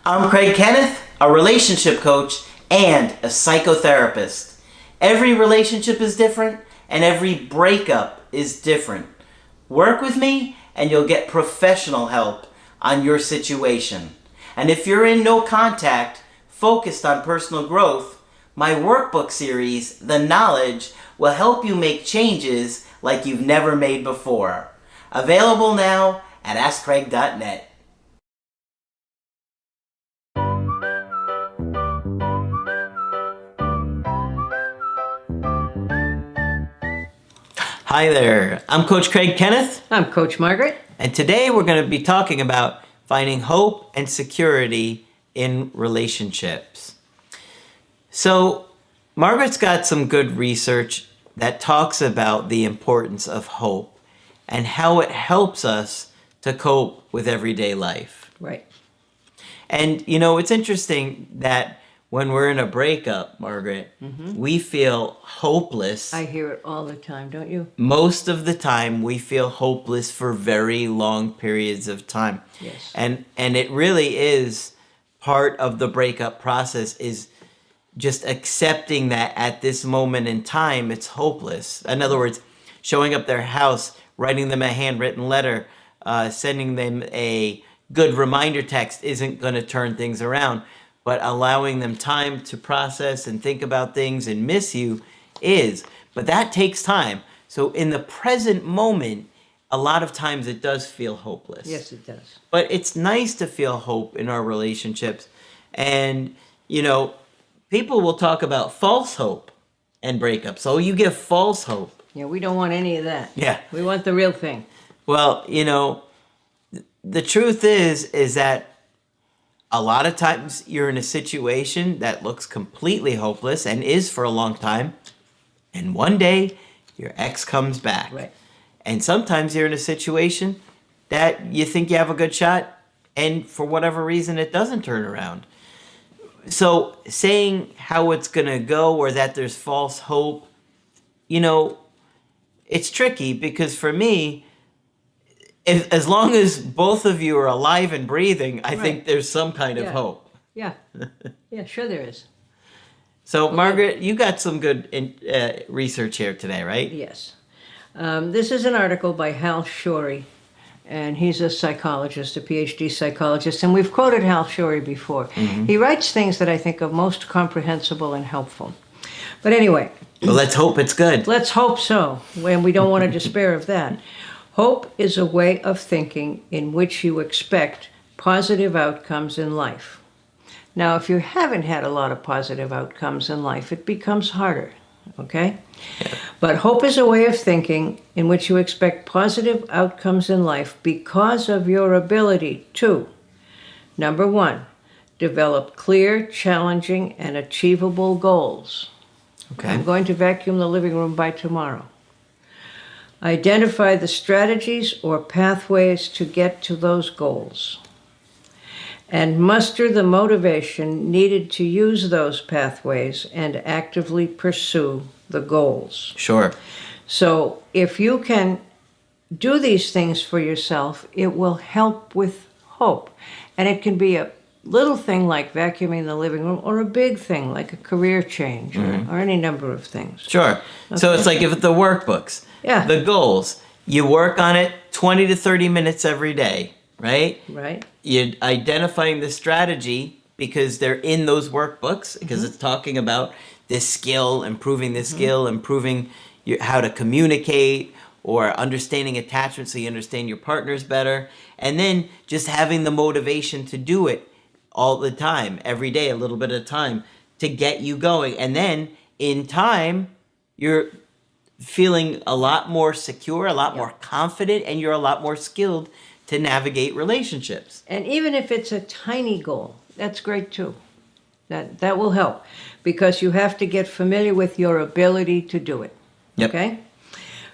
I'm Craig Kenneth, a relationship coach and a psychotherapist. Every relationship is different and every breakup is different. Work with me and you'll get professional help on your situation. And if you're in no contact, focused on personal growth, my workbook series, The Knowledge, will help you make changes like you've never made before. Available now at AskCraig.net. Hi there, I'm Coach Craig Kenneth. I'm Coach Margaret. And today we're going to be talking about finding hope and security in relationships. So, Margaret's got some good research that talks about the importance of hope and how it helps us to cope with everyday life. Right. And, you know, it's interesting that when we're in a breakup, Margaret, we feel hopeless. I hear it all the time, don't you? Most of the time, we feel hopeless for very long periods of time. Yes. And it really is part of the breakup process is just accepting that at this moment in time, it's hopeless. In other words, showing up their house, writing them a handwritten letter, sending them a good reminder text isn't going to turn things around. But allowing them time to process and think about things and miss you is. But that takes time. So in the present moment, a lot of times it does feel hopeless. Yes, it does. But it's nice to feel hope in our relationships. And, you know, people will talk about false hope and breakups. So you give false hope. Yeah, we don't want any of that. Yeah. We want the real thing. Well, you know, the truth is that a lot of times you're in a situation that looks completely hopeless and is for a long time. And one day your ex comes back. Right. And sometimes you're in a situation that you think you have a good shot and for whatever reason it doesn't turn around. So saying how it's going to go or that there's false hope, you know, it's tricky because for me, as long as both of you are alive and breathing, I think there's some kind of hope. Yeah. Yeah, sure there is. So, Margaret, you got some good research here today, right? Yes. This is an article by Hal Shorey, and he's a psychologist, a PhD psychologist, and we've quoted Hal Shorey before. He writes things that I think are most comprehensible and helpful. But anyway. Well, let's hope it's good. Let's hope so, and we don't want to despair of that. Hope is a way of thinking in which you expect positive outcomes in life. Now, if you haven't had a lot of positive outcomes in life, it becomes harder, okay? Yeah. But hope is a way of thinking in which you expect positive outcomes in life because of your ability to, number one, develop clear, challenging, and achievable goals. Okay. I'm going to vacuum the living room by tomorrow. Identify the strategies or pathways to get to those goals. And muster the motivation needed to use those pathways and actively pursue the goals. Sure. So if you can do these things for yourself, it will help with hope. And it can be a little thing like vacuuming the living room or a big thing like a career change or any number of things. Sure. Okay. So it's like if the workbooks. Yeah. The goals, you work on it 20 to 30 minutes every day, right? Right. You're identifying the strategy because they're in those workbooks because it's talking about this skill, improving this skill, improving how to communicate or understanding attachment so you understand your partners better. And then just having the motivation to do it all the time, every day, a little bit at a time to get you going. And then in time, you're feeling a lot more secure, a lot more confident, and you're a lot more skilled to navigate relationships. And even if it's a tiny goal, that's great too. That will help because you have to get familiar with your ability to do it. Yep. Okay?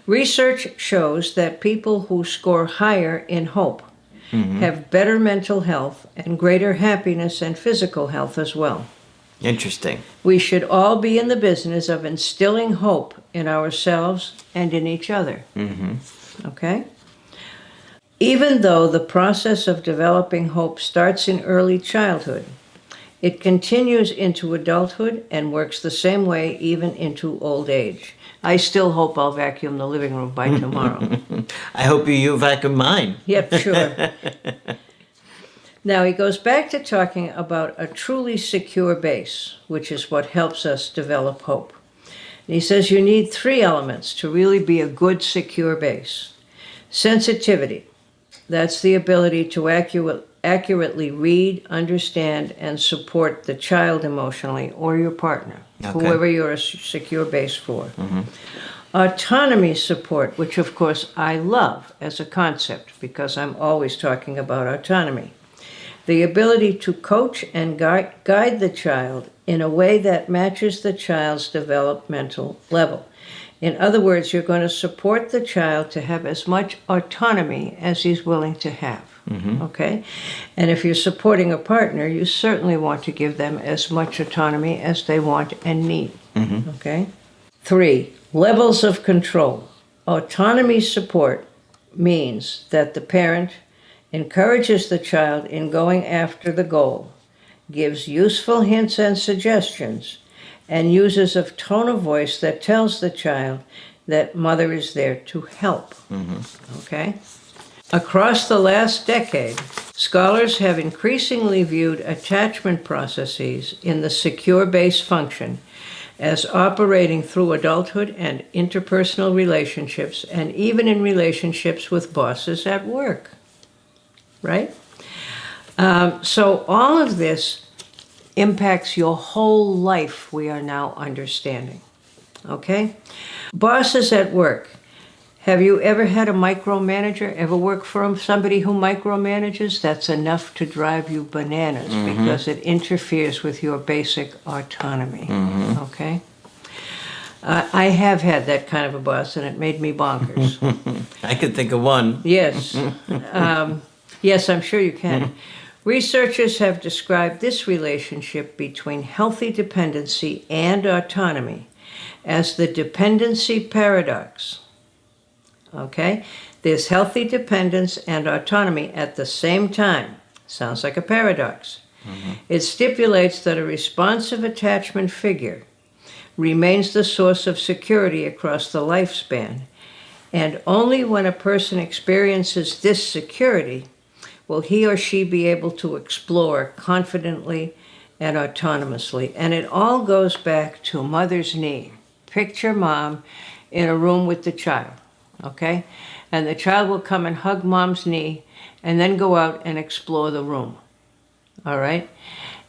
Research shows that people who score higher in hope have better mental health and greater happiness and physical health as well. Interesting. We should all be in the business of instilling hope in ourselves and in each other. Okay? Even though the process of developing hope starts in early childhood, it continues into adulthood and works the same way even into old age. I still hope I'll vacuum the living room by tomorrow. I hope you vacuum mine. Yep, sure. Now he goes back to talking about a truly secure base, which is what helps us develop hope. And he says you need 3 elements to really be a good, secure base. Sensitivity. That's the ability to accurately read, understand, and support the child emotionally or your partner, whoever you're a secure base for. Mm-hmm. Autonomy support, which of course I love as a concept because I'm always talking about autonomy. The ability to coach and guide the child in a way that matches the child's developmental level. In other words, you're going to support the child to have as much autonomy as he's willing to have. Mm-hmm. Okay? And if you're supporting a partner, you certainly want to give them as much autonomy as they want and need. Mm-hmm. Okay? 3, levels of control. Autonomy support means that the parent encourages the child in going after the goal, gives useful hints and suggestions, and uses a tone of voice that tells the child that mother is there to help. Mm-hmm. Okay? Across the last decade, scholars have increasingly viewed attachment processes in the secure base function as operating through adulthood and interpersonal relationships, and even in relationships with bosses at work. Right? So all of this impacts your whole life, we are now understanding. Okay? Bosses at work. Have you ever had a micromanager? Ever work for somebody who micromanages? That's enough to drive you bananas because it interferes with your basic autonomy. Mm-hmm. Okay? I have had that kind of a boss, and it made me bonkers. I could think of one. Yes. Yes, I'm sure you can. Researchers have described this relationship between healthy dependency and autonomy as the dependency paradox. Okay? There's healthy dependence and autonomy at the same time. Sounds like a paradox. Mm-hmm. It stipulates that a responsive attachment figure remains the source of security across the lifespan, and only when a person experiences this security will he or she be able to explore confidently and autonomously. And it all goes back to mother's knee. Picture mom in a room with the child, okay? And the child will come and hug mom's knee and then go out and explore the room, all right?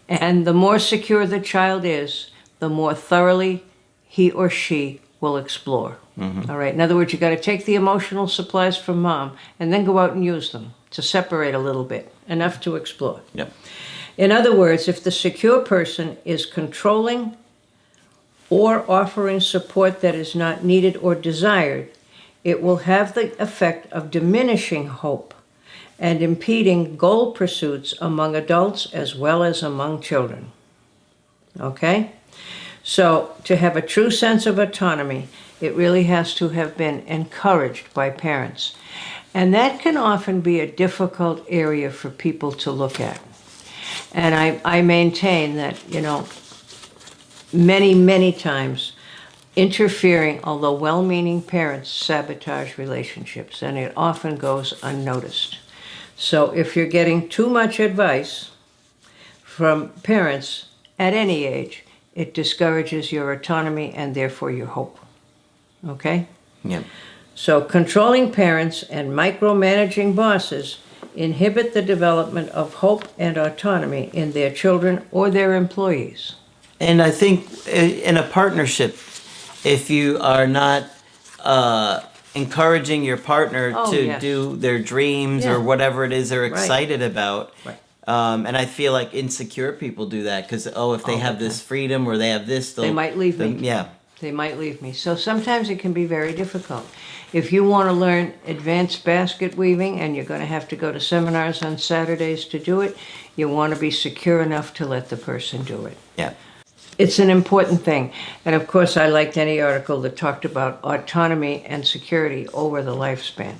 And the more secure the child is, the more thoroughly he or she will explore. Mm-hmm. All right. In other words, you got to take the emotional supplies from mom and then go out and use them to separate a little bit, enough to explore. Yep. In other words, if the secure person is controlling or offering support that is not needed or desired, it will have the effect of diminishing hope and impeding goal pursuits among adults as well as among children. Okay? So, to have a true sense of autonomy, it really has to have been encouraged by parents. And that can often be a difficult area for people to look at. And I maintain that, many, many times, interfering, although well-meaning parents sabotage relationships, and it often goes unnoticed. So if you're getting too much advice from parents at any age, it discourages your autonomy and therefore your hope. Okay? Yep. So controlling parents and micromanaging bosses inhibit the development of hope and autonomy in their children or their employees. And I think in a partnership, if you are not encouraging your partner to do their dreams or whatever it is they're excited about, and I feel like insecure people do that because, if they have this freedom or they have this, they might leave me. Yeah. They might leave me. So sometimes it can be very difficult. If you want to learn advanced basket weaving and you're going to have to go to seminars on Saturdays to do it, you want to be secure enough to let the person do it. Yeah. It's an important thing. And of course, I liked any article that talked about autonomy and security over the lifespan.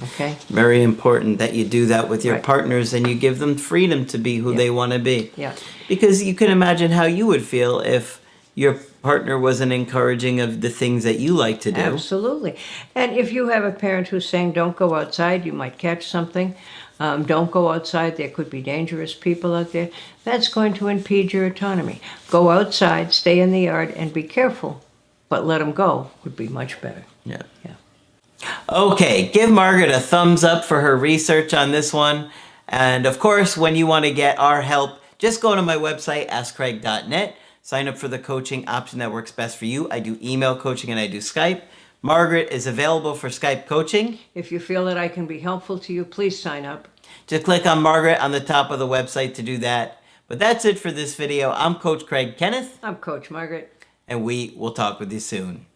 Okay? Very important that you do that with your Right. partners and you give them freedom to be who they want to be. Yeah. Because you can imagine how you would feel if your partner wasn't encouraging of the things that you like to do. Absolutely. And if you have a parent who's saying, don't go outside, you might catch something. Don't go outside, there could be dangerous people out there. That's going to impede your autonomy. Go outside, stay in the yard, and be careful. But let them go would be much better. Yeah. Yeah. Okay, give Margaret a thumbs up for her research on this one. And of course, when you want to get our help, just go to my website, askcraig.net. Sign up for the coaching option that works best for you. I do email coaching and I do Skype. Margaret is available for Skype coaching. If you feel that I can be helpful to you, please sign up. Just click on Margaret on the top of the website to do that. But that's it for this video. I'm Coach Craig Kenneth, I'm Coach Margaret. and we will talk with you soon.